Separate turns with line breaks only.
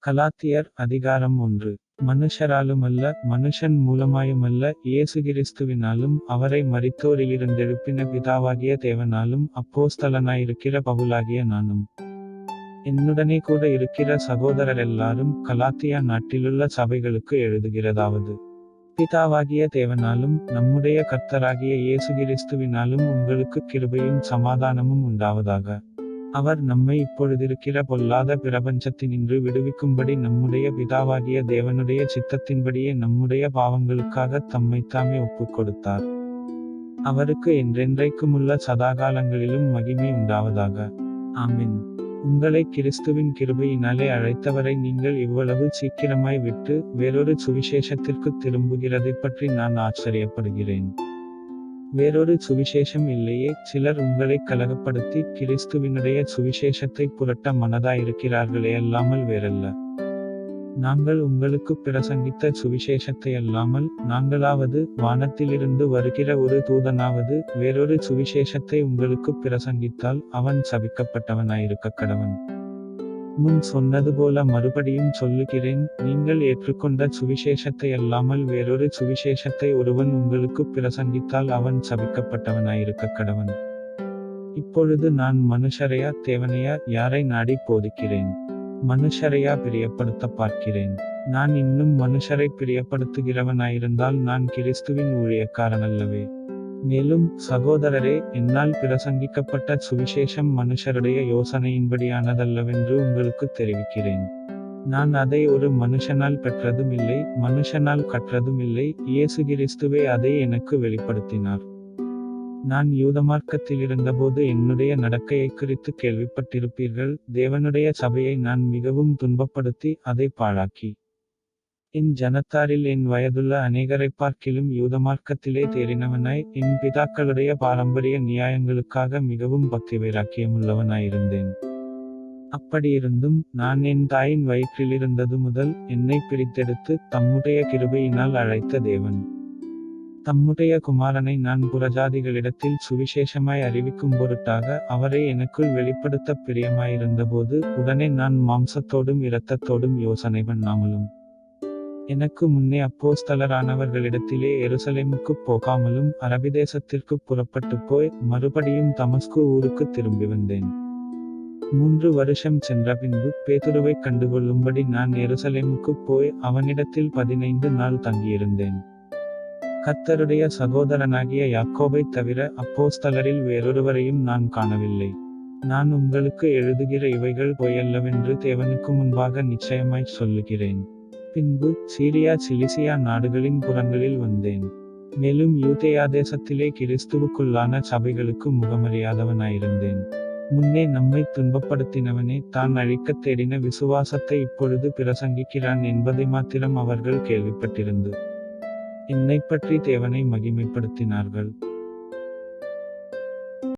கலாத்தியர் அதிகாரம் 1. மனுஷராலுமல்ல, மனுஷன் மூலமாயுமல்ல, இயேசு கிறிஸ்துவினாலும் அவரை மரித்தோரிலிருந்தெழுப்பின பிதாவாகிய தேவனாலும் அப்போஸ்தலனாயிருக்கிற பவுலாகிய நானும் என்னுடனே கூட இருக்கிற சகோதரரெல்லாரும் கலாத்தியா நாட்டிலுள்ள சபைகளுக்கு எழுதுகிறதாவது. பிதாவாகிய தேவனாலும் நம்முடைய கர்த்தராகிய இயேசு கிறிஸ்துவினாலும் உங்களுக்கு கிருபையும் சமாதானமும் உண்டாவதாக. அவர் நம்மை இப்பொழுதிருக்கிற பொல்லாத பிரபஞ்சத்தினின்று விடுவிக்கும்படி நம்முடைய பிதாவாகிய தேவனுடைய சித்தத்தின்படியே நம்முடைய பாவங்களுக்காக தம்மைத்தாமே ஒப்புக் கொடுத்தார். அவருக்கு என்றென்றைக்குமுள்ள சதாகாலங்களிலும் மகிமை உண்டாவதாக. ஆமென். உங்களை கிறிஸ்துவின் கிருபையினாலே அழைத்தவரை நீங்கள் இவ்வளவு சீக்கிரமாய் விட்டு வேறொரு சுவிசேஷத்திற்கு திரும்புகிறதைப் பற்றி நான் ஆச்சரியப்படுகிறேன். வேறொரு சுவிசேஷம் இல்லையே. சிலர் உங்களை கலகப்படுத்தி கிறிஸ்துவினுடைய சுவிசேஷத்தை புரட்ட மனதாயிருக்கிறார்களே அல்லாமல் வேறல்ல. நாங்கள் உங்களுக்கு பிரசங்கித்த சுவிசேஷத்தை அல்லாமல் நாங்களாவது வானத்திலிருந்து வருகிற ஒரு தூதனாவது வேறொரு சுவிசேஷத்தை உங்களுக்கு பிரசங்கித்தால் அவன் சபிக்கப்பட்டவனாயிருக்க கடவன். முன் சொன்னது போல மறுபடியும் சொல்லுகிறேன், நீங்கள் ஏற்றுக்கொண்ட சுவிசேஷத்தை அல்லாமல் வேறொரு சுவிசேஷத்தை ஒருவன் உங்களுக்கு பிரசங்கித்தால் அவன் சபிக்கப்பட்டவனாயிருக்க கடவன். இப்பொழுது நான் மனுஷரையா தேவனையா யாரை நாடி போதிக்கிறேன்? மனுஷரையா பிரியப்படுத்த பார்க்கிறேன்? நான் இன்னும் மனுஷரை பிரியப்படுத்துகிறவனாயிருந்தால் நான் கிறிஸ்துவின் ஊழியக்காரனல்லவே. மேலும் சகோதரரே, என்னால் பிரசங்கிக்கப்பட்ட சுவிசேஷம் மனுஷருடைய யோசனையின்படியானதல்லவென்று உங்களுக்கு தெரிவிக்கிறேன். நான் அதை ஒரு மனுஷனால் பெற்றதும் இல்லை, மனுஷனால் கற்றதும் இல்லை, இயேசு கிறிஸ்துவே அதை எனக்கு வெளிப்படுத்தினார். நான் யூதமார்க்கத்திலிருந்தபோது என்னுடைய நடக்கையை குறித்து கேள்விப்பட்டிருப்பீர்கள். தேவனுடைய சபையை நான் மிகவும் துன்பப்படுத்தி அதை பாழாக்கி என் ஜனத்தாரில் என் வயதுள்ள அநேகரைப் பார்க்கிலும் யூதமார்க்கத்திலே தேறினவனாய் என் பிதாக்களுடைய பாரம்பரிய நியாயங்களுக்காக மிகவும் பக்தி வைராக்கியமுள்ளவனாயிருந்தேன். அப்படியிருந்தும் நான் என் தாயின் வயிற்றிலிருந்தது முதல் என்னை பிரித்தெடுத்து தம்முடைய கிருபையினால் அழைத்த தேவன் தம்முடைய குமாரனை நான் புறஜாதிகளிடத்தில் சுவிசேஷமாய் அறிவிக்கும் பொருட்டாக அவரை எனக்குள் வெளிப்படுத்த பிரியமாயிருந்தபோது உடனே நான் மாம்சத்தோடும் இரத்தத்தோடும் யோசனை பண்ணாமலும் எனக்கு முன்னே அப்போஸ்தலரானவர்களிடத்திலே எருசலேமுக்கு போகாமலும் அரபிதேசத்திற்கு புறப்பட்டு போய் மறுபடியும் தமஸ்கு ஊருக்கு திரும்பி வந்தேன். 3 வருஷம் சென்ற பின்பு பேதுருவை கண்டுகொள்ளும்படி நான் எருசலேமுக்கு போய் அவனிடத்தில் 15 நாள் தங்கியிருந்தேன். கர்த்தருடைய சகோதரனாகிய யாக்கோபை தவிர அப்போஸ்தலரில் வேறொருவரையும் நான் காணவில்லை. நான் உங்களுக்கு எழுதுகிற இவைகள் பொய்யல்லவென்று தேவனுக்கு முன்பாக நிச்சயமாய் சொல்லுகிறேன். பின்பு சீரியா சிலிசியா நாடுகளின் புறங்களில் வந்தேன். மேலும் யூதேயா தேசத்திலே கிறிஸ்துவுக்குள்ளான சபைகளுக்கு முகமறியாதவனாயிருந்தேன். முன்னே நம்மை துன்பப்படுத்தினவனே தான் அழிக்கத் தேடின விசுவாசத்தை இப்பொழுது பிரசங்கிக்கிறான் என்பதை மாத்திரம் அவர்கள் கேள்விப்பட்டிருந்து என்னைப் பற்றி தேவனை மகிமைப்படுத்தினார்கள்.